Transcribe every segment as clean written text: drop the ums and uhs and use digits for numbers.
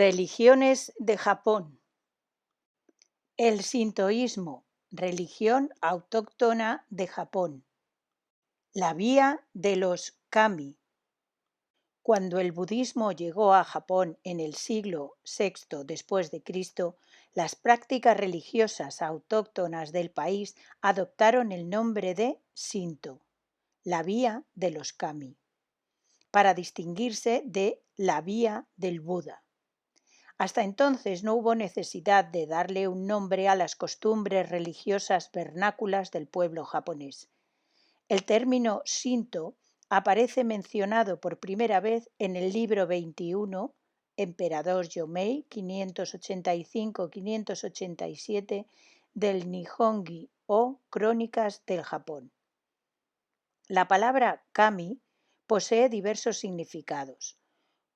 Religiones de Japón. El sintoísmo, religión autóctona de Japón. La vía de los kami. Cuando el budismo llegó a Japón en el siglo VI después de Cristo, las prácticas religiosas autóctonas del país adoptaron el nombre de Shinto, la vía de los kami, para distinguirse de la vía del Buda. Hasta entonces no hubo necesidad de darle un nombre a las costumbres religiosas vernáculas del pueblo japonés. El término Shinto aparece mencionado por primera vez en el libro 21, Emperador Yomei 585-587 del Nihongi o Crónicas del Japón. La palabra kami posee diversos significados.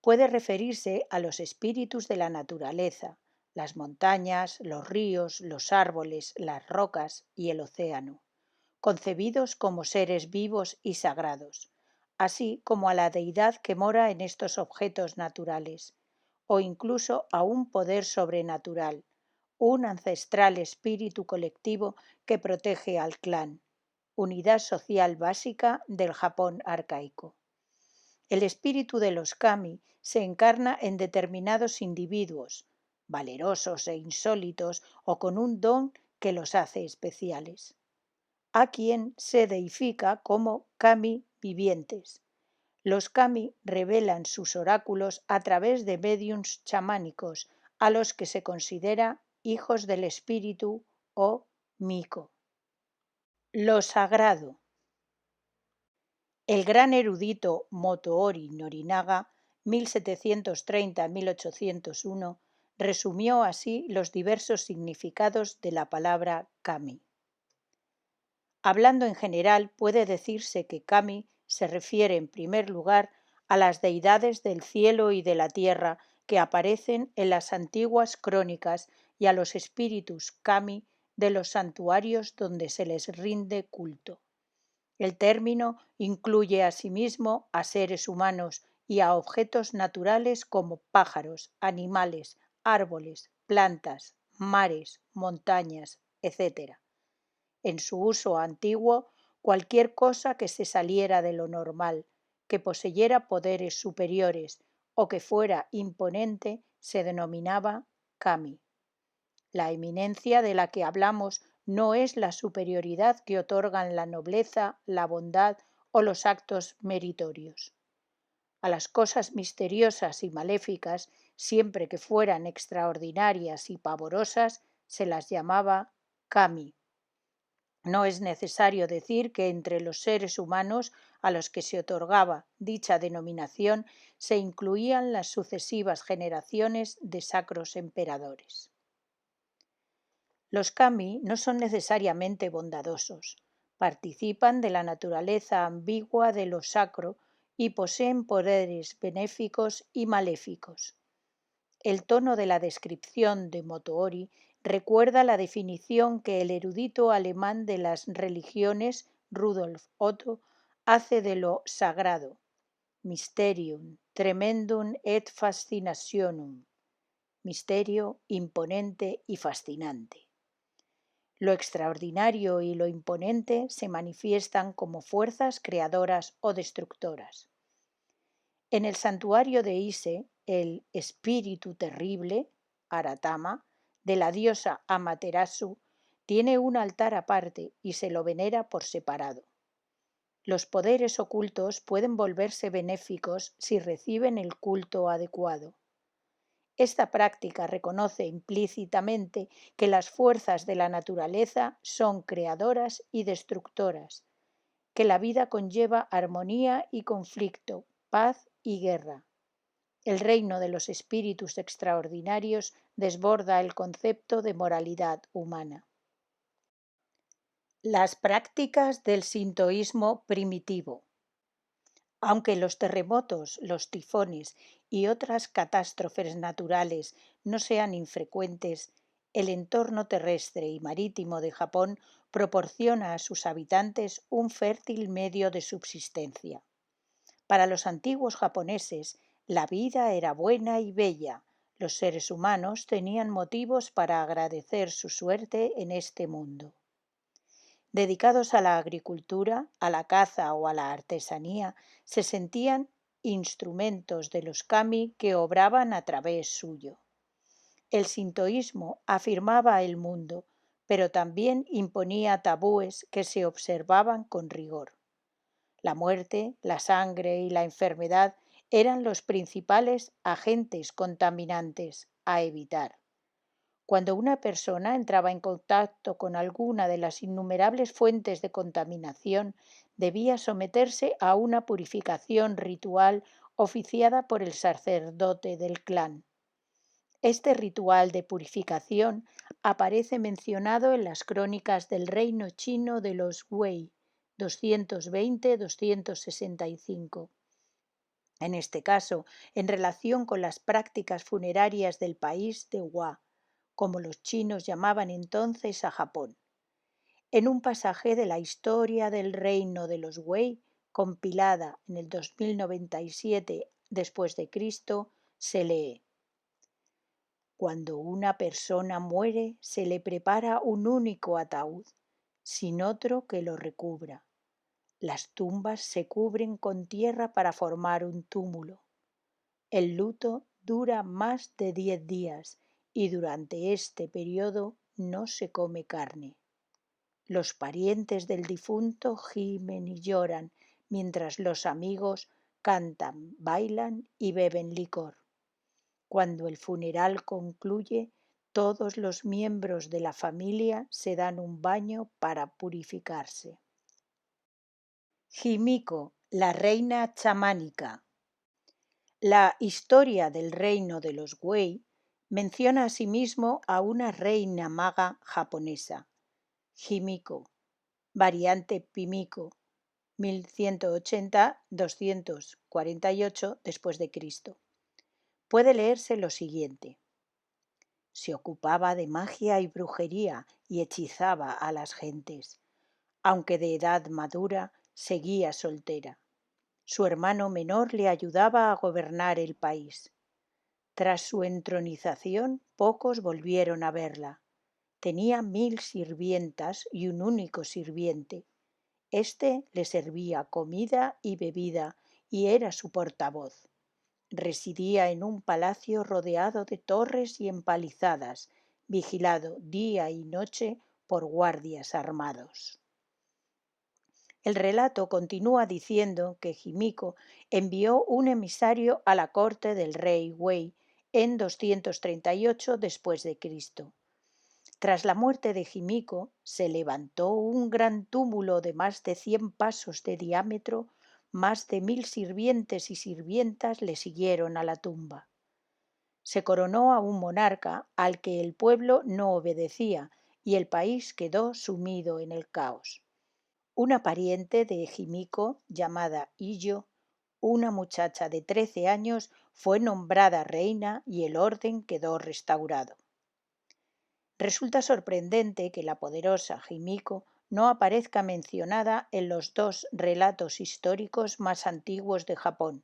Puede referirse a los espíritus de la naturaleza, las montañas, los ríos, los árboles, las rocas y el océano, concebidos como seres vivos y sagrados, así como a la deidad que mora en estos objetos naturales, o incluso a un poder sobrenatural, un ancestral espíritu colectivo que protege al clan, unidad social básica del Japón arcaico. El espíritu de los kami se encarna en determinados individuos, valerosos e insólitos o con un don que los hace especiales, a quien se deifica como kami vivientes. Los kami revelan sus oráculos a través de médiums chamánicos, a los que se considera hijos del espíritu o miko. Lo sagrado. El gran erudito Motoori Norinaga, 1730-1801, resumió así los diversos significados de la palabra kami. Hablando en general, puede decirse que kami se refiere en primer lugar a las deidades del cielo y de la tierra que aparecen en las antiguas crónicas y a los espíritus kami de los santuarios donde se les rinde culto. El término incluye asimismo a seres humanos y a objetos naturales como pájaros, animales, árboles, plantas, mares, montañas, etc. En su uso antiguo, cualquier cosa que se saliera de lo normal, que poseyera poderes superiores o que fuera imponente se denominaba kami. La eminencia de la que hablamos no es la superioridad que otorgan la nobleza, la bondad o los actos meritorios. A las cosas misteriosas y maléficas, siempre que fueran extraordinarias y pavorosas, se las llamaba kami. No es necesario decir que entre los seres humanos a los que se otorgaba dicha denominación se incluían las sucesivas generaciones de sacros emperadores. Los kami no son necesariamente bondadosos, participan de la naturaleza ambigua de lo sacro y poseen poderes benéficos y maléficos. El tono de la descripción de Motoori recuerda la definición que el erudito alemán de las religiones Rudolf Otto hace de lo sagrado: mysterium, tremendum et fascinationum, misterio, imponente y fascinante. Lo extraordinario y lo imponente se manifiestan como fuerzas creadoras o destructoras. En el santuario de Ise, el espíritu terrible, Aratama, de la diosa Amaterasu, tiene un altar aparte y se lo venera por separado. Los poderes ocultos pueden volverse benéficos si reciben el culto adecuado. Esta práctica reconoce implícitamente que las fuerzas de la naturaleza son creadoras y destructoras, que la vida conlleva armonía y conflicto, paz y guerra. El reino de los espíritus extraordinarios desborda el concepto de moralidad humana. Las prácticas del sintoísmo primitivo. Aunque los terremotos, los tifones y otras catástrofes naturales no sean infrecuentes, el entorno terrestre y marítimo de Japón proporciona a sus habitantes un fértil medio de subsistencia. Para los antiguos japoneses, la vida era buena y bella, Los seres humanos tenían motivos para agradecer su suerte en este mundo. Dedicados a la agricultura, a la caza o a la artesanía, se sentían instrumentos de los kami que obraban a través suyo. El sintoísmo afirmaba el mundo, pero también imponía tabúes que se observaban con rigor. La muerte, la sangre y la enfermedad eran los principales agentes contaminantes a evitar. Cuando una persona entraba en contacto con alguna de las innumerables fuentes de contaminación, debía someterse a una purificación ritual oficiada por el sacerdote del clan. Este ritual de purificación aparece mencionado en las crónicas del reino chino de los Wei 220-265. En este caso, en relación con las prácticas funerarias del país de Hua, como los chinos llamaban entonces a Japón. En un pasaje de la historia del reino de los Wei, compilada en el 2097 después de Cristo, se lee: Cuando una persona muere, se le prepara un único ataúd, sin otro que lo recubra. Las tumbas se cubren con tierra para formar un túmulo. El luto dura más de 10 días y durante este periodo no se come carne. Los parientes del difunto gimen y lloran, mientras los amigos cantan, bailan y beben licor. Cuando el funeral concluye, todos los miembros de la familia se dan un baño para purificarse. Himiko, la reina chamánica. La historia del reino de los Wei menciona asimismo a una reina maga japonesa, Himiko, variante Pimiko, 1180-248 después de Cristo. Puede leerse lo siguiente: se ocupaba de magia y brujería y hechizaba a las gentes. Aunque de edad madura, seguía soltera. Su hermano menor le ayudaba a gobernar el país. Tras su entronización, pocos volvieron a verla. Tenía 1000 sirvientas y un único sirviente. Este le servía comida y bebida y era su portavoz. Residía en un palacio rodeado de torres y empalizadas, vigilado día y noche por guardias armados. El relato continúa diciendo que Himiko envió un emisario a la corte del rey Wei en 238 después de Cristo. Tras la muerte de Himiko, se levantó un gran túmulo de más de 100 pasos de diámetro. Más de 1000 sirvientes y sirvientas le siguieron a la tumba. Se coronó a un monarca al que el pueblo no obedecía y el país quedó sumido en el caos. Una pariente de Himiko, llamada Iyo, una muchacha de 13 años, fue nombrada reina y el orden quedó restaurado. Resulta sorprendente que la poderosa Himiko no aparezca mencionada en los dos relatos históricos más antiguos de Japón,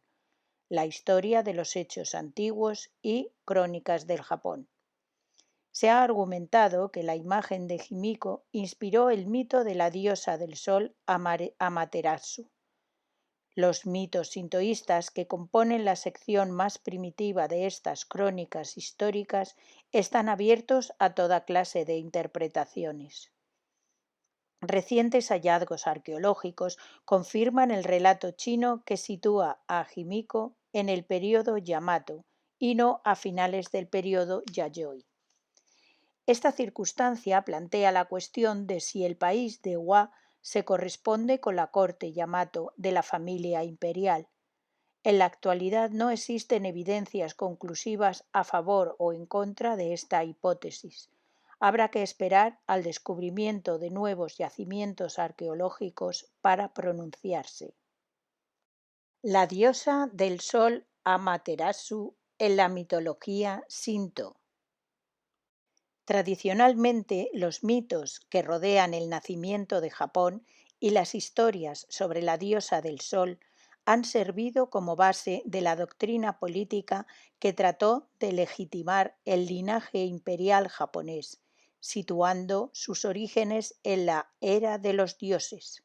la Historia de los Hechos Antiguos y Crónicas del Japón. Se ha argumentado que la imagen de Himiko inspiró el mito de la diosa del sol Amaterasu. Los mitos sintoístas que componen la sección más primitiva de estas crónicas históricas están abiertos a toda clase de interpretaciones. Recientes hallazgos arqueológicos confirman el relato chino que sitúa a Himiko en el período Yamato y no a finales del período Yayoi. Esta circunstancia plantea la cuestión de si el país de Hua se corresponde con la corte Yamato de la familia imperial. En la actualidad no existen evidencias conclusivas a favor o en contra de esta hipótesis. Habrá que esperar al descubrimiento de nuevos yacimientos arqueológicos para pronunciarse. La diosa del sol Amaterasu en la mitología Shinto. Tradicionalmente, los mitos que rodean el nacimiento de Japón y las historias sobre la diosa del sol han servido como base de la doctrina política que trató de legitimar el linaje imperial japonés, situando sus orígenes en la era de los dioses.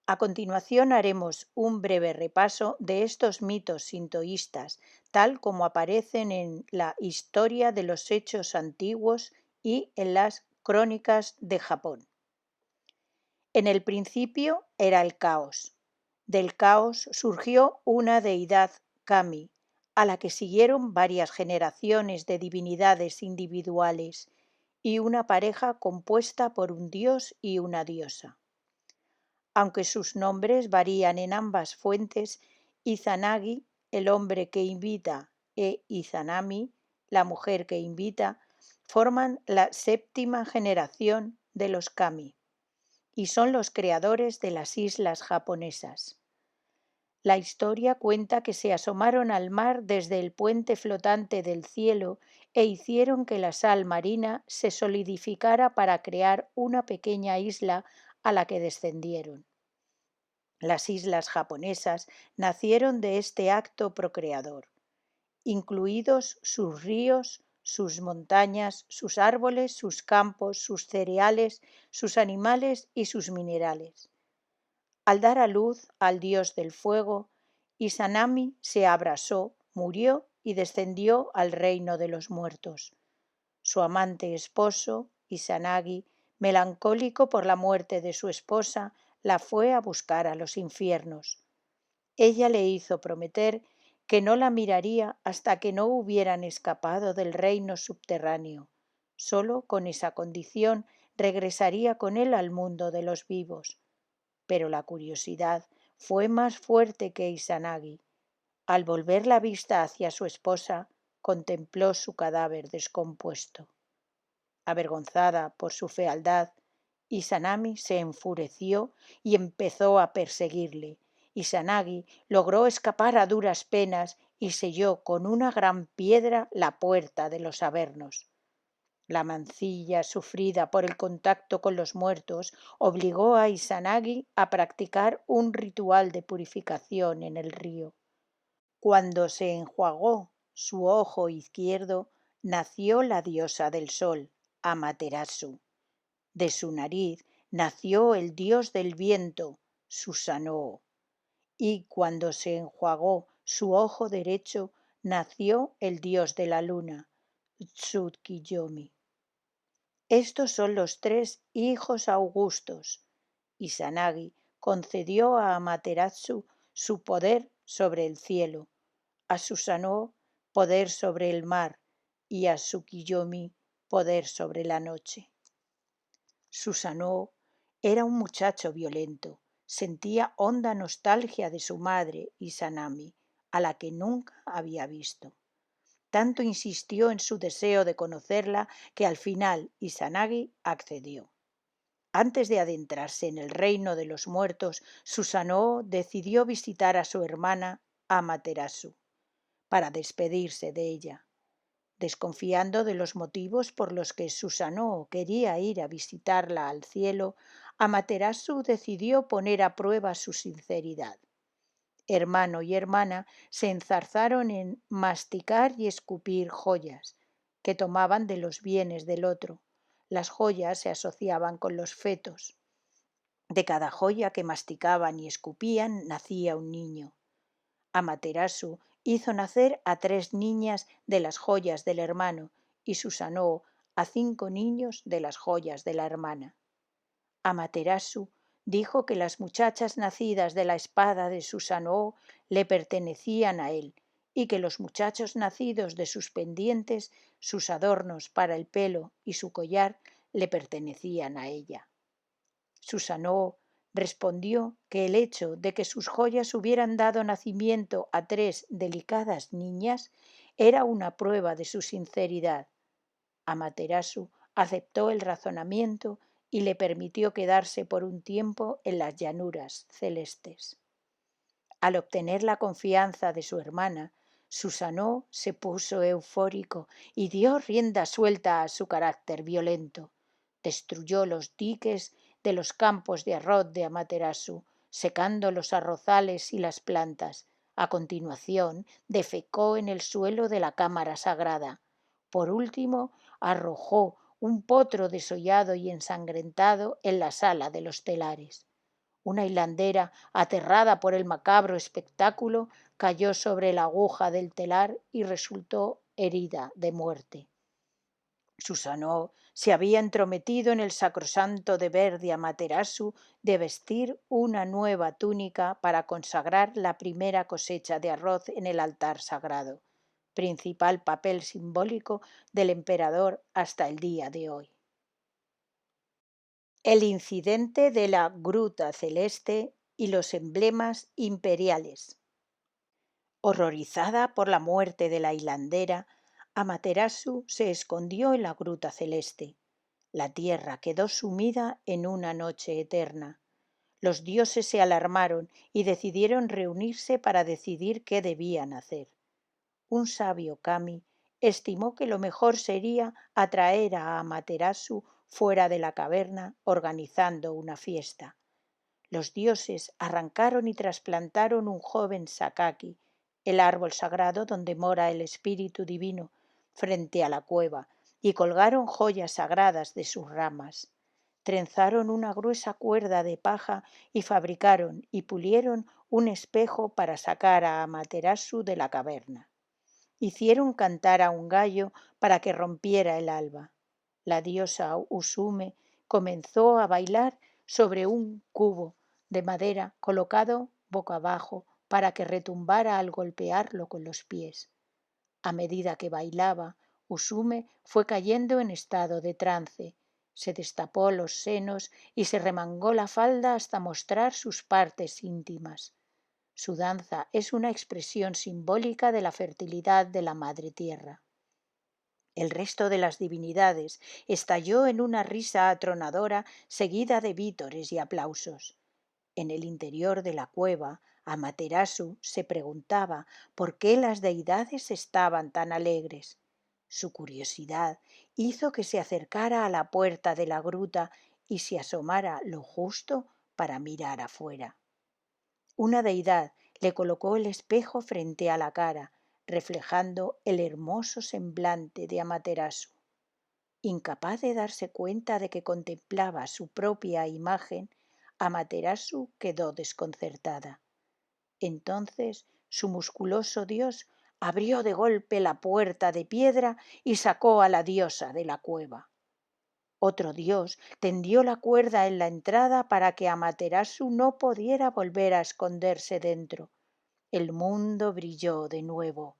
A continuación haremos un breve repaso de estos mitos sintoístas, tal como aparecen en la Historia de los Hechos Antiguos y en las Crónicas de Japón. En el principio era el caos. Del caos surgió una deidad Kami, a la que siguieron varias generaciones de divinidades individuales y una pareja compuesta por un dios y una diosa. Aunque sus nombres varían en ambas fuentes, Izanagi, el hombre que invita, e Izanami, la mujer que invita, forman la séptima generación de los Kami y son los creadores de las islas japonesas. La historia cuenta que se asomaron al mar desde el puente flotante del cielo e hicieron que la sal marina se solidificara para crear una pequeña isla a la que descendieron. Las islas japonesas nacieron de este acto procreador, incluidos sus ríos, sus montañas, sus árboles, sus campos, sus cereales, sus animales y sus minerales. Al dar a luz al dios del fuego, Izanami se abrasó, murió y descendió al reino de los muertos. Su amante esposo, Izanagi, melancólico por la muerte de su esposa, la fue a buscar a los infiernos. Ella le hizo prometer que no la miraría hasta que no hubieran escapado del reino subterráneo. Solo con esa condición regresaría con él al mundo de los vivos. Pero la curiosidad fue más fuerte que Izanagi. Al volver la vista hacia su esposa, contempló su cadáver descompuesto. Avergonzada por su fealdad, Izanami se enfureció y empezó a perseguirle. Izanagi logró escapar a duras penas y selló con una gran piedra la puerta de los avernos. La mancilla sufrida por el contacto con los muertos obligó a Izanagi a practicar un ritual de purificación en el río. Cuando se enjuagó su ojo izquierdo, nació la diosa del sol, Amaterasu. De su nariz nació el dios del viento, Susanoo. Y cuando se enjuagó su ojo derecho, nació el dios de la luna, Tsukiyomi. Estos son los tres hijos augustos. Izanagi concedió a Amaterasu su poder sobre el cielo, a Susanoo poder sobre el mar y a Tsukiyomi poder sobre la noche. Susanoo era un muchacho violento, sentía honda nostalgia de su madre Izanami, a la que nunca había visto. Tanto insistió en su deseo de conocerla que al final Izanagi accedió. Antes de adentrarse en el reino de los muertos, Susanoo decidió visitar a su hermana Amaterasu para despedirse de ella. Desconfiando de los motivos por los que Susanoo quería ir a visitarla al cielo, Amaterasu decidió poner a prueba su sinceridad. Hermano y hermana se enzarzaron en masticar y escupir joyas que tomaban de los bienes del otro. Las joyas se asociaban con los fetos. De cada joya que masticaban y escupían nacía un niño. Amaterasu hizo nacer a 3 niñas de las joyas del hermano y Susanoo a 5 niños de las joyas de la hermana. Amaterasu dijo que las muchachas nacidas de la espada de Susanoo le pertenecían a él y que los muchachos nacidos de sus pendientes, sus adornos para el pelo y su collar le pertenecían a ella. Susanoo respondió que el hecho de que sus joyas hubieran dado nacimiento a 3 delicadas niñas era una prueba de su sinceridad. Amaterasu aceptó el razonamiento y le permitió quedarse por un tiempo en las llanuras celestes. Al obtener la confianza de su hermana, Susanoo se puso eufórico y dio rienda suelta a su carácter violento. Destruyó los diques de los campos de arroz de Amaterasu, secando los arrozales y las plantas. A continuación, defecó en el suelo de la cámara sagrada. Por último, arrojó un potro desollado y ensangrentado en la sala de los telares. Una hilandera, aterrada por el macabro espectáculo, cayó sobre la aguja del telar y resultó herida de muerte. Susanoo se había entrometido en el sacrosanto deber de Amaterasu de vestir una nueva túnica para consagrar la primera cosecha de arroz en el altar sagrado, principal papel simbólico del emperador hasta el día de hoy. El incidente de la Gruta Celeste y los emblemas imperiales. Horrorizada por la muerte de la hilandera, Amaterasu se escondió en la Gruta Celeste. La tierra quedó sumida en una noche eterna. Los dioses se alarmaron y decidieron reunirse para decidir qué debían hacer. Un sabio kami estimó que lo mejor sería atraer a Amaterasu fuera de la caverna organizando una fiesta. Los dioses arrancaron y trasplantaron un joven sakaki, el árbol sagrado donde mora el espíritu divino, frente a la cueva, y colgaron joyas sagradas de sus ramas. Trenzaron una gruesa cuerda de paja y fabricaron y pulieron un espejo para sacar a Amaterasu de la caverna. Hicieron cantar a un gallo para que rompiera el alba. La diosa Usume comenzó a bailar sobre un cubo de madera colocado boca abajo para que retumbara al golpearlo con los pies. A medida que bailaba, Usume fue cayendo en estado de trance. Se destapó los senos y se remangó la falda hasta mostrar sus partes íntimas. Su danza es una expresión simbólica de la fertilidad de la madre tierra. El resto de las divinidades estalló en una risa atronadora seguida de vítores y aplausos. En el interior de la cueva, Amaterasu se preguntaba por qué las deidades estaban tan alegres. Su curiosidad hizo que se acercara a la puerta de la gruta y se asomara lo justo para mirar afuera. Una deidad le colocó el espejo frente a la cara, reflejando el hermoso semblante de Amaterasu. Incapaz de darse cuenta de que contemplaba su propia imagen, Amaterasu quedó desconcertada. Entonces su musculoso dios abrió de golpe la puerta de piedra y sacó a la diosa de la cueva. Otro dios tendió la cuerda en la entrada para que Amaterasu no pudiera volver a esconderse dentro. El mundo brilló de nuevo.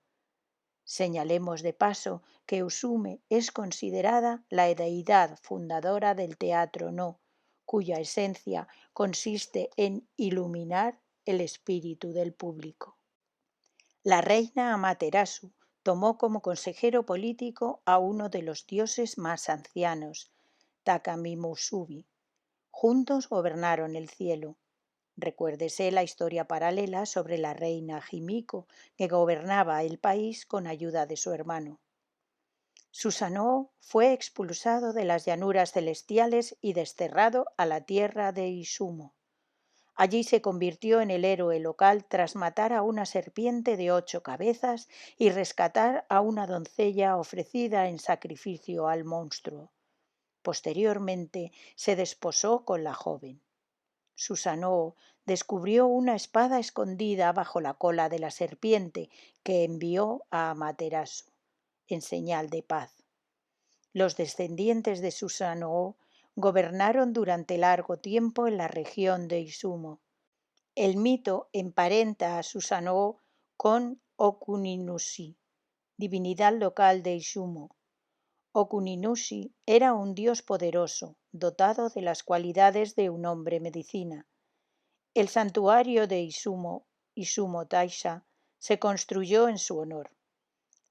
Señalemos de paso que Usume es considerada la deidad fundadora del teatro No, cuya esencia consiste en iluminar el espíritu del público. La reina Amaterasu tomó como consejero político a uno de los dioses más ancianos, Takami-Musubi. Juntos gobernaron el cielo. Recuérdese la historia paralela sobre la reina Himiko, que gobernaba el país con ayuda de su hermano. Susanoo fue expulsado de las llanuras celestiales y desterrado a la tierra de Izumo. Allí se convirtió en el héroe local tras matar a una serpiente de 8 cabezas y rescatar a una doncella ofrecida en sacrificio al monstruo. Posteriormente se desposó con la joven. Susanoo descubrió una espada escondida bajo la cola de la serpiente que envió a Amaterasu en señal de paz. Los descendientes de Susanoo gobernaron durante largo tiempo en la región de Izumo. El mito emparenta a Susanoo con Okuninushi, divinidad local de Izumo. Okuninushi era un dios poderoso, dotado de las cualidades de un hombre medicina. El santuario de Izumo, Izumo Taisha, se construyó en su honor.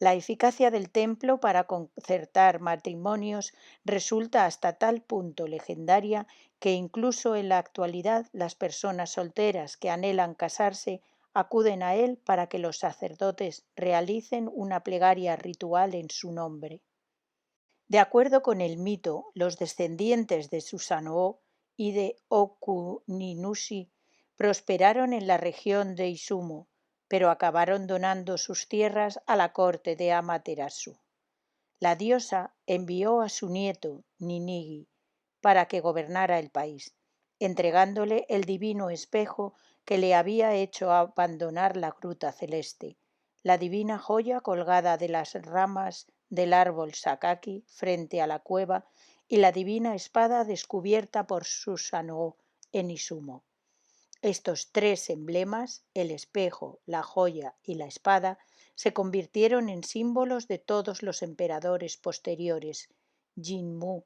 La eficacia del templo para concertar matrimonios resulta hasta tal punto legendaria que incluso en la actualidad las personas solteras que anhelan casarse acuden a él para que los sacerdotes realicen una plegaria ritual en su nombre. De acuerdo con el mito, los descendientes de Susanoo y de Okuninushi Prosperaron en la región de Izumo, pero acabaron donando sus tierras a la corte de Amaterasu. La diosa envió a su nieto, Ninigi, para que gobernara el país, entregándole el divino espejo que le había hecho abandonar la gruta celeste, la divina joya colgada de las ramas del árbol Sakaki frente a la cueva y la divina espada descubierta por Susanoo en Izumo. Estos tres emblemas, el espejo, la joya y la espada, se convirtieron en símbolos de todos los emperadores posteriores. Jinmu,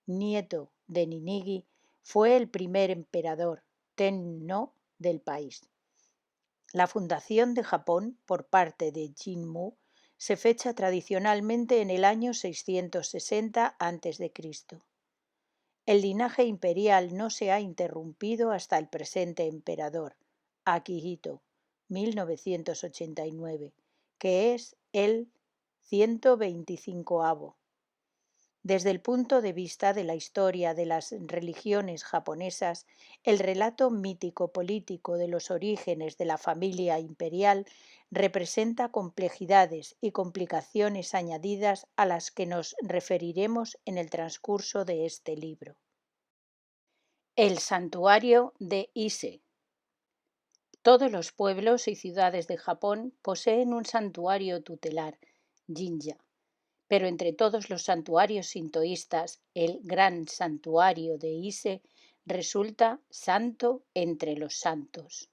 nieto de Ninigi, fue el primer emperador Tenno del país. La fundación de Japón por parte de Jinmu se fecha tradicionalmente en el año 660 a.C. El linaje imperial no se ha interrumpido hasta el presente emperador, Akihito, 1989, que es el 125º. Desde el punto de vista de la historia de las religiones japonesas, el relato mítico-político de los orígenes de la familia imperial representa complejidades y complicaciones añadidas a las que nos referiremos en el transcurso de este libro. El santuario de Ise. Todos los pueblos y ciudades de Japón poseen un santuario tutelar, jinja, pero entre todos los santuarios sintoístas, el gran santuario de Ise resulta santo entre los santos.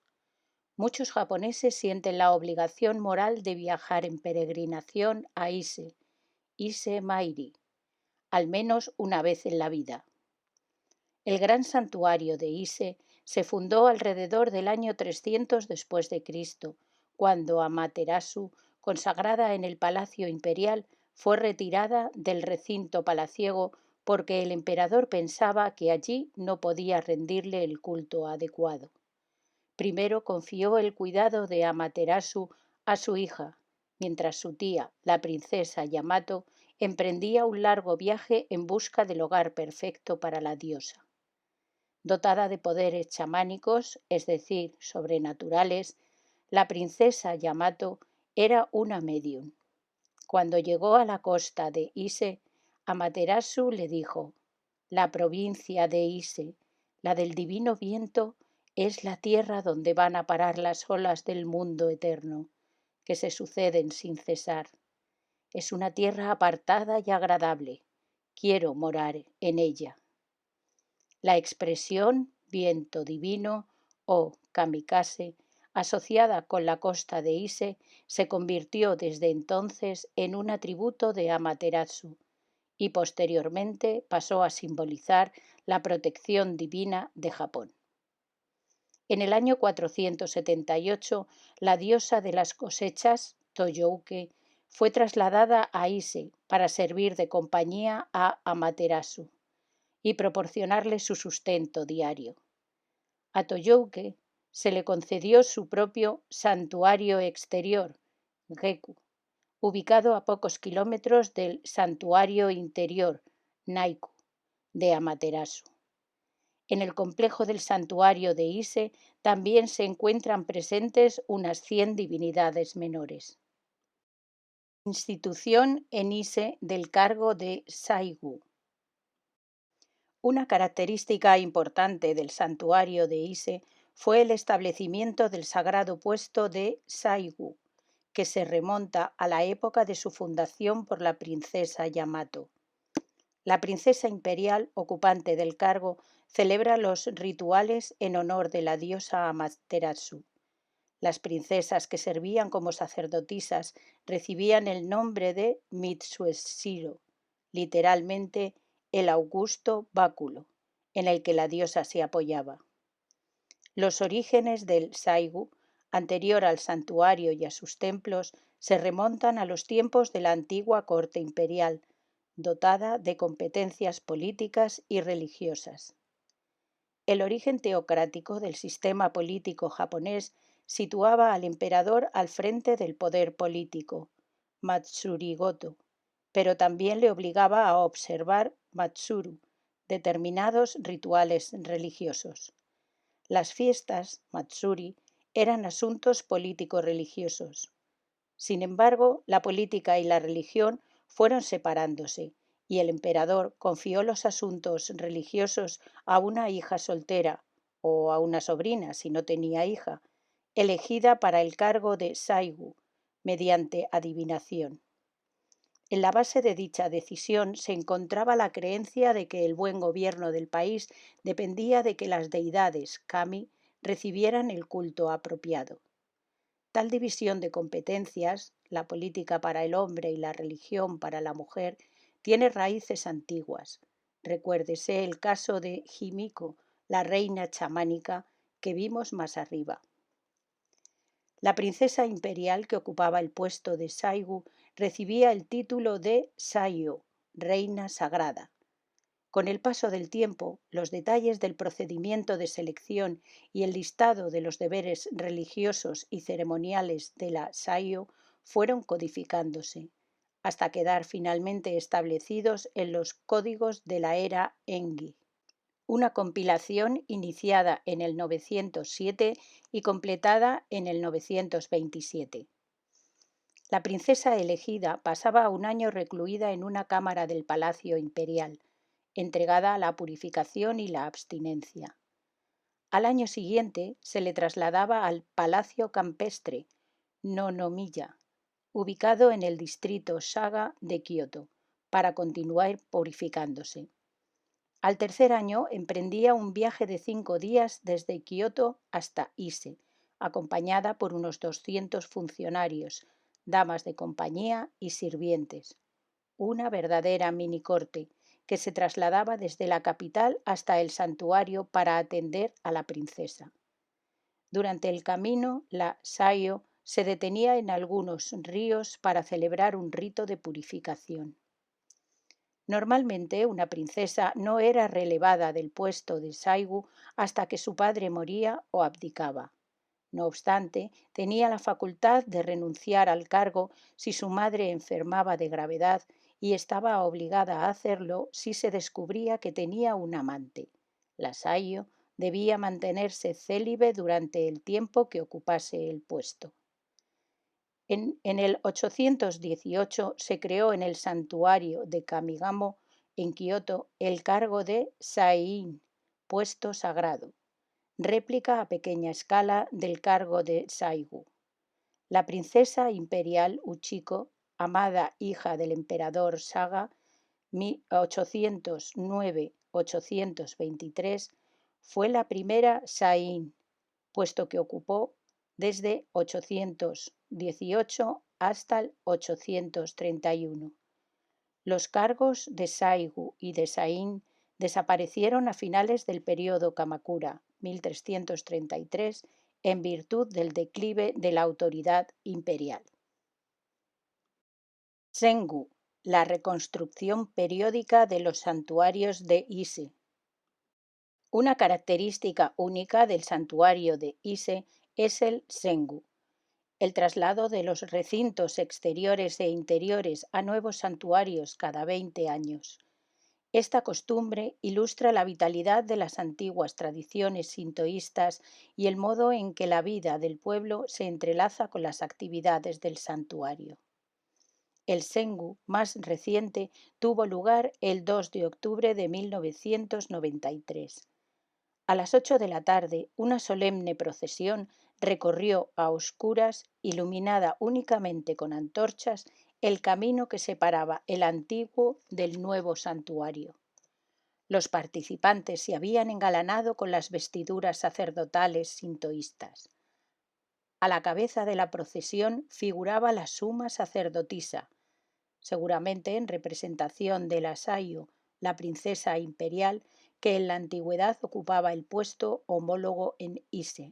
Muchos japoneses sienten la obligación moral de viajar en peregrinación a Ise, Ise Mairi, al menos una vez en la vida. El gran santuario de Ise se fundó alrededor del año 300 después de Cristo, cuando Amaterasu, consagrada en el Palacio Imperial, fue retirada del recinto palaciego porque el emperador pensaba que allí no podía rendirle el culto adecuado. Primero confió el cuidado de Amaterasu a su hija, mientras su tía, la princesa Yamato, emprendía un largo viaje en busca del hogar perfecto para la diosa. Dotada de poderes chamánicos, es decir, sobrenaturales, la princesa Yamato era una medium. Cuando llegó a la costa de Ise, Amaterasu le dijo: «La provincia de Ise, la del divino viento, es la tierra donde van a parar las olas del mundo eterno, que se suceden sin cesar. Es una tierra apartada y agradable. Quiero morar en ella». La expresión viento divino o kamikaze, asociada con la costa de Ise, se convirtió desde entonces en un atributo de Amaterasu y posteriormente pasó a simbolizar la protección divina de Japón. En el año 478, la diosa de las cosechas, Toyouke, fue trasladada a Ise para servir de compañía a Amaterasu y proporcionarle su sustento diario. A Toyouke se le concedió su propio santuario exterior, Geku, ubicado a pocos kilómetros del santuario interior, Naiku, de Amaterasu. En el complejo del santuario de Ise también se encuentran presentes unas 100 divinidades menores. Institución en Ise del cargo de Saigu. Una característica importante del santuario de Ise fue el establecimiento del sagrado puesto de Saigu, que se remonta a la época de su fundación por la princesa Yamato. La princesa imperial ocupante del cargo celebra los rituales en honor de la diosa Amaterasu. Las princesas que servían como sacerdotisas recibían el nombre de Mitsueshiro, literalmente el augusto báculo, en el que la diosa se apoyaba. Los orígenes del Saigu, anterior al santuario y a sus templos, se remontan a los tiempos de la antigua corte imperial, dotada de competencias políticas y religiosas. El origen teocrático del sistema político japonés situaba al emperador al frente del poder político, Matsurigoto, pero también le obligaba a observar Matsuru, determinados rituales religiosos. Las fiestas, Matsuri, eran asuntos político-religiosos. Sin embargo, la política y la religión fueron separándose, y el emperador confió los asuntos religiosos a una hija soltera, o a una sobrina si no tenía hija, elegida para el cargo de Saigu, mediante adivinación. En la base de dicha decisión se encontraba la creencia de que el buen gobierno del país dependía de que las deidades kami recibieran el culto apropiado. Tal división de competencias, la política para el hombre y la religión para la mujer, tiene raíces antiguas. Recuérdese el caso de Himiko, la reina chamánica que vimos más arriba. La princesa imperial que ocupaba el puesto de Saigu recibía el título de Sayo, reina sagrada. Con el paso del tiempo, los detalles del procedimiento de selección y el listado de los deberes religiosos y ceremoniales de la Sayo fueron codificándose, hasta quedar finalmente establecidos en los códigos de la era Engi, una compilación iniciada en el 907 y completada en el 927. La princesa elegida pasaba un año recluida en una cámara del palacio imperial, entregada a la purificación y la abstinencia. Al año siguiente se le trasladaba al Palacio Campestre, Nonomiya, ubicado en el distrito Saga de Kioto, para continuar purificándose. Al tercer año emprendía un viaje de 5 días desde Kioto hasta Ise, acompañada por unos 200 funcionarios, damas de compañía y sirvientes. Una verdadera minicorte que se trasladaba desde la capital hasta el santuario para atender a la princesa. Durante el camino, la Sayo se detenía en algunos ríos para celebrar un rito de purificación. Normalmente, una princesa no era relevada del puesto de Saigu hasta que su padre moría o abdicaba. No obstante, tenía la facultad de renunciar al cargo si su madre enfermaba de gravedad y estaba obligada a hacerlo si se descubría que tenía un amante. La Sayo debía mantenerse célibe durante el tiempo que ocupase el puesto. En el 818 se creó en el santuario de Kamigamo, en Kioto, el cargo de Saiin, puesto sagrado, réplica a pequeña escala del cargo de Saigu. La princesa imperial Uchiko, amada hija del emperador Saga, 809-823, fue la primera Saiin, puesto que ocupó desde 818 hasta el 831. Los cargos de Saigu y de Saiin desaparecieron a finales del período Kamakura, 1333, en virtud del declive de la autoridad imperial. Sengu, la reconstrucción periódica de los santuarios de Ise. Una característica única del santuario de Ise es el Sengu, el traslado de los recintos exteriores e interiores a nuevos santuarios cada 20 años. Esta costumbre ilustra la vitalidad de las antiguas tradiciones sintoístas y el modo en que la vida del pueblo se entrelaza con las actividades del santuario. El Sengu más reciente tuvo lugar el 2 de octubre de 1993. A las 8 de la tarde, una solemne procesión recorrió a oscuras, iluminada únicamente con antorchas, el camino que separaba el antiguo del nuevo santuario. Los participantes se habían engalanado con las vestiduras sacerdotales sintoístas. A la cabeza de la procesión figuraba la suma sacerdotisa, seguramente en representación de la Sayo, la princesa imperial, que en la antigüedad ocupaba el puesto homólogo en Ise.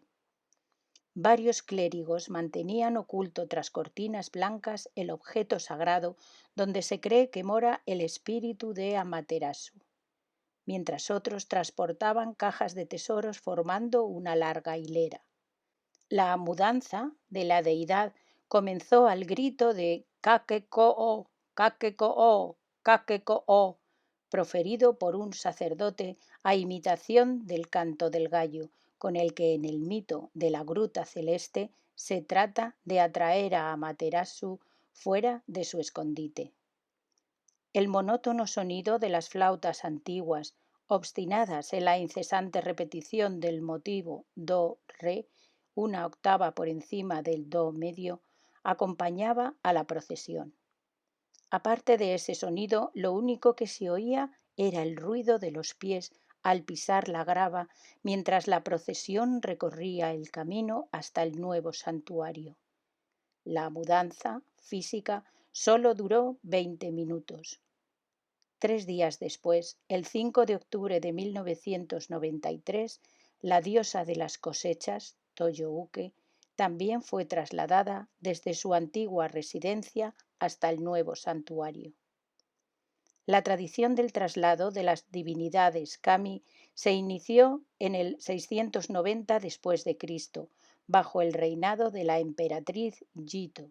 Varios clérigos mantenían oculto tras cortinas blancas el objeto sagrado donde se cree que mora el espíritu de Amaterasu, mientras otros transportaban cajas de tesoros formando una larga hilera. La mudanza de la deidad comenzó al grito de Kakeko-o, Kakeko-o, Kakeko-o, proferido por un sacerdote a imitación del canto del gallo, con el que en el mito de la gruta celeste se trata de atraer a Amaterasu fuera de su escondite. El monótono sonido de las flautas antiguas, obstinadas en la incesante repetición del motivo do-re, una octava por encima del do medio, acompañaba a la procesión. Aparte de ese sonido, lo único que se oía era el ruido de los pies al pisar la grava mientras la procesión recorría el camino hasta el nuevo santuario. La mudanza física solo duró 20 minutos. 3 días después, el 5 de octubre de 1993, la diosa de las cosechas, Toyo-uke, también fue trasladada desde su antigua residencia hasta el nuevo santuario. La tradición del traslado de las divinidades kami se inició en el 690 después de Cristo, bajo el reinado de la emperatriz Jito,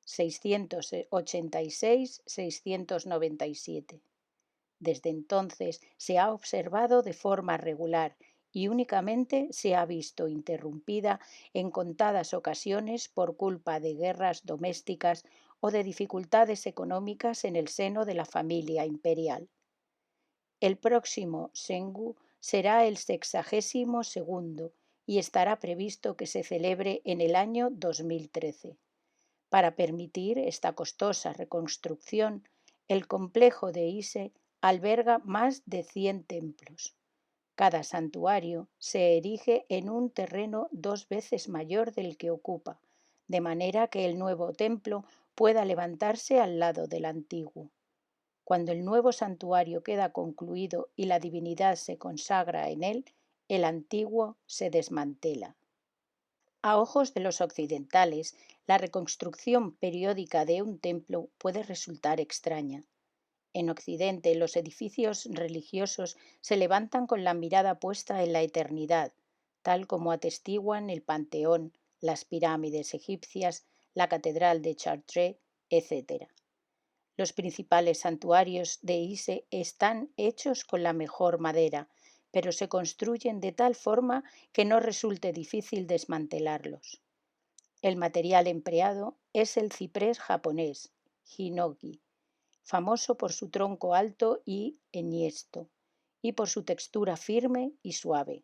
686-697. Desde entonces se ha observado de forma regular y únicamente se ha visto interrumpida en contadas ocasiones por culpa de guerras domésticas o de dificultades económicas en el seno de la familia imperial. El próximo Sengu será el 62º y estará previsto que se celebre en el año 2013. Para permitir esta costosa reconstrucción, el complejo de Ise alberga más de 100 templos. Cada santuario se erige en un terreno 2 veces mayor del que ocupa, de manera que el nuevo templo pueda levantarse al lado del antiguo. Cuando el nuevo santuario queda concluido y la divinidad se consagra en él, el antiguo se desmantela. A ojos de los occidentales, la reconstrucción periódica de un templo puede resultar extraña. En Occidente, los edificios religiosos se levantan con la mirada puesta en la eternidad, tal como atestiguan el Panteón, las pirámides egipcias, la Catedral de Chartres, etc. Los principales santuarios de Ise están hechos con la mejor madera, pero se construyen de tal forma que no resulte difícil desmantelarlos. El material empleado es el ciprés japonés, hinoki, famoso por su tronco alto y enhiesto, y por su textura firme y suave.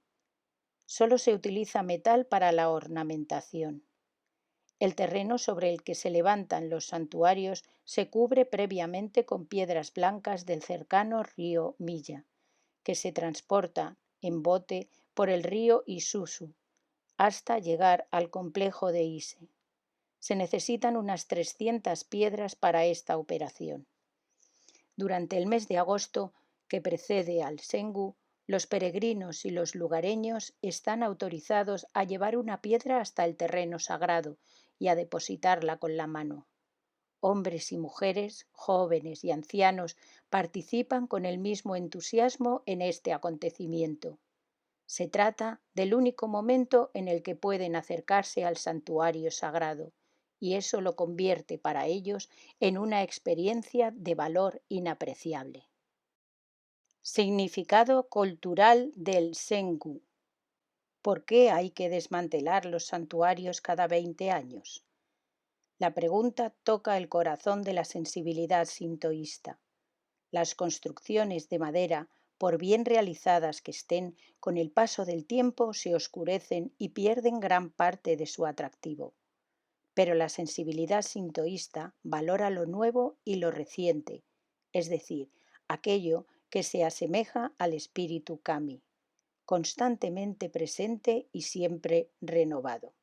Solo se utiliza metal para la ornamentación. El terreno sobre el que se levantan los santuarios se cubre previamente con piedras blancas del cercano río Milla, que se transporta en bote por el río Isuzu hasta llegar al complejo de Ise. Se necesitan unas 300 piedras para esta operación. Durante el mes de agosto, que precede al Sengu, los peregrinos y los lugareños están autorizados a llevar una piedra hasta el terreno sagrado y a depositarla con la mano. Hombres y mujeres, jóvenes y ancianos participan con el mismo entusiasmo en este acontecimiento. Se trata del único momento en el que pueden acercarse al santuario sagrado, y eso lo convierte para ellos en una experiencia de valor inapreciable. Significado cultural del Sengu. ¿Por qué hay que desmantelar los santuarios cada 20 años? La pregunta toca el corazón de la sensibilidad sintoísta. Las construcciones de madera, por bien realizadas que estén, con el paso del tiempo se oscurecen y pierden gran parte de su atractivo. Pero la sensibilidad sintoísta valora lo nuevo y lo reciente, es decir, aquello que se asemeja al espíritu kami, constantemente presente y siempre renovado.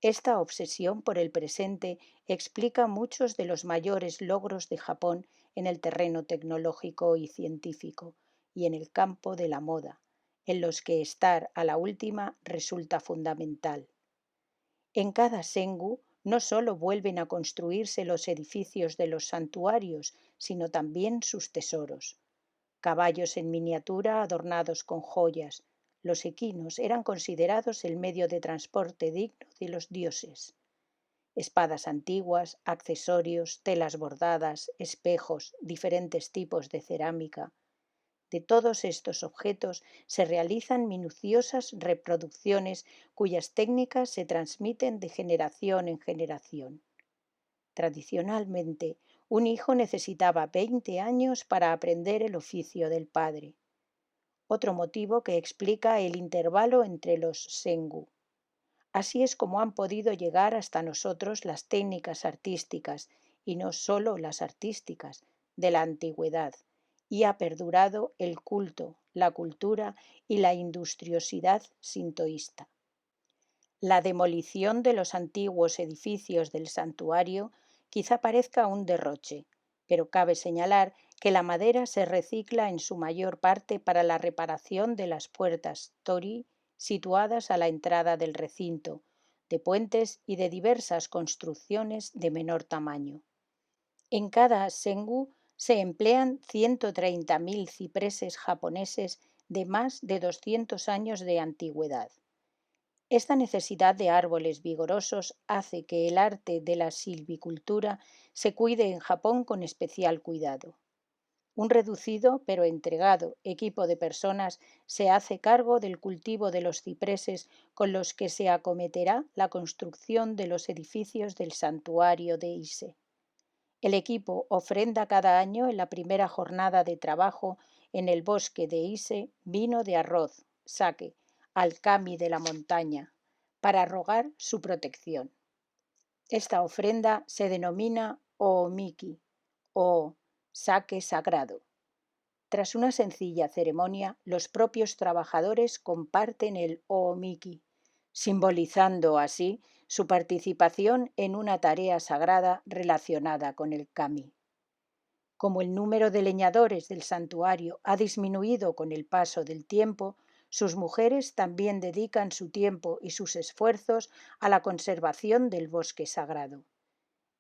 Esta obsesión por el presente explica muchos de los mayores logros de Japón en el terreno tecnológico y científico y en el campo de la moda, en los que estar a la última resulta fundamental. En cada Sengu no solo vuelven a construirse los edificios de los santuarios, sino también sus tesoros. Caballos en miniatura adornados con joyas. Los equinos eran considerados el medio de transporte digno de los dioses. Espadas antiguas, accesorios, telas bordadas, espejos, diferentes tipos de cerámica. De todos estos objetos se realizan minuciosas reproducciones cuyas técnicas se transmiten de generación en generación. Tradicionalmente, un hijo necesitaba 20 años para aprender el oficio del padre, otro motivo que explica el intervalo entre los sengu. Así es como han podido llegar hasta nosotros las técnicas artísticas, y no solo las artísticas, de la antigüedad, y ha perdurado el culto, la cultura y la industriosidad sintoísta. La demolición de los antiguos edificios del santuario quizá parezca un derroche, pero cabe señalar que la madera se recicla en su mayor parte para la reparación de las puertas torii situadas a la entrada del recinto, de puentes y de diversas construcciones de menor tamaño. En cada sengu se emplean 130.000 cipreses japoneses de más de 200 años de antigüedad. Esta necesidad de árboles vigorosos hace que el arte de la silvicultura se cuide en Japón con especial cuidado. Un reducido pero entregado equipo de personas se hace cargo del cultivo de los cipreses con los que se acometerá la construcción de los edificios del santuario de Ise. El equipo ofrenda cada año en la primera jornada de trabajo en el bosque de Ise vino de arroz, sake, al kami de la montaña, para rogar su protección. Esta ofrenda se denomina oomiki o sake sagrado. Tras una sencilla ceremonia, los propios trabajadores comparten el oomiki, simbolizando así su participación en una tarea sagrada relacionada con el kami. Como el número de leñadores del santuario ha disminuido con el paso del tiempo, sus mujeres también dedican su tiempo y sus esfuerzos a la conservación del bosque sagrado.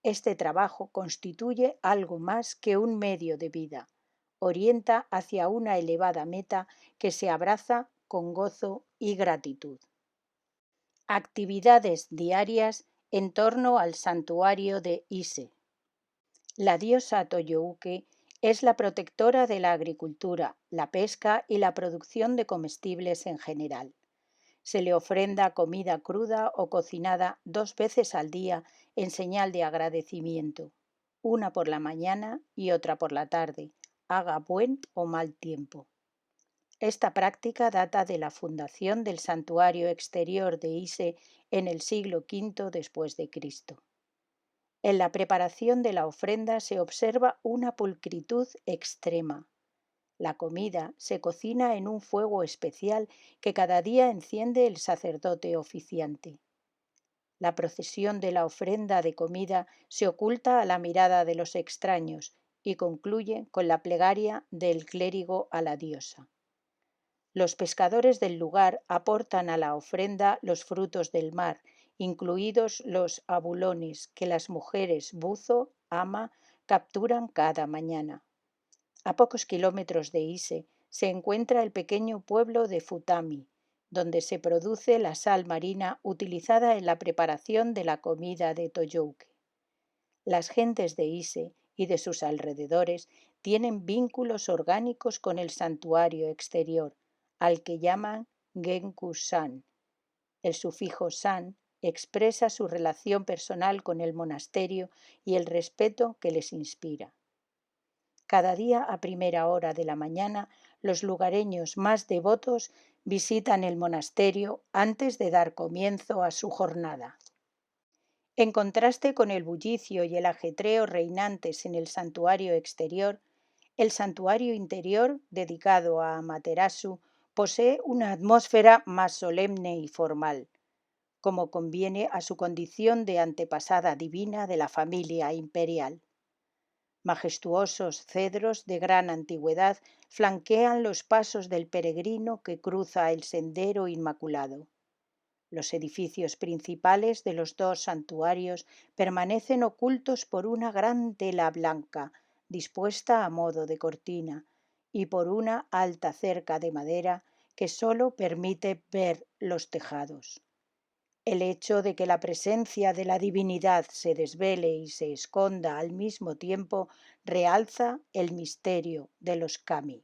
Este trabajo constituye algo más que un medio de vida, orienta hacia una elevada meta que se abraza con gozo y gratitud. Actividades diarias en torno al santuario de Ise. La diosa Toyouke es la protectora de la agricultura, la pesca y la producción de comestibles en general. Se le ofrenda comida cruda o cocinada 2 veces al día en señal de agradecimiento, una por la mañana y otra por la tarde, haga buen o mal tiempo. Esta práctica data de la fundación del santuario exterior de Ise en el siglo V después de Cristo. En la preparación de la ofrenda se observa una pulcritud extrema. La comida se cocina en un fuego especial que cada día enciende el sacerdote oficiante. La procesión de la ofrenda de comida se oculta a la mirada de los extraños y concluye con la plegaria del clérigo a la diosa. Los pescadores del lugar aportan a la ofrenda los frutos del mar, incluidos los abulones que las mujeres buzo, ama, capturan cada mañana. A pocos kilómetros de Ise se encuentra el pequeño pueblo de Futami, donde se produce la sal marina utilizada en la preparación de la comida de Toyouke. Las gentes de Ise y de sus alrededores tienen vínculos orgánicos con el santuario exterior, al que llaman Genku-san. El sufijo san expresa su relación personal con el monasterio y el respeto que les inspira. Cada día a primera hora de la mañana, los lugareños más devotos visitan el monasterio antes de dar comienzo a su jornada. En contraste con el bullicio y el ajetreo reinantes en el santuario exterior, el santuario interior, dedicado a Amaterasu, posee una atmósfera más solemne y formal, como conviene a su condición de antepasada divina de la familia imperial. Majestuosos cedros de gran antigüedad flanquean los pasos del peregrino que cruza el sendero inmaculado. Los edificios principales de los 2 santuarios permanecen ocultos por una gran tela blanca, dispuesta a modo de cortina, y por una alta cerca de madera que sólo permite ver los tejados. El hecho de que la presencia de la divinidad se desvele y se esconda al mismo tiempo realza el misterio de los kami.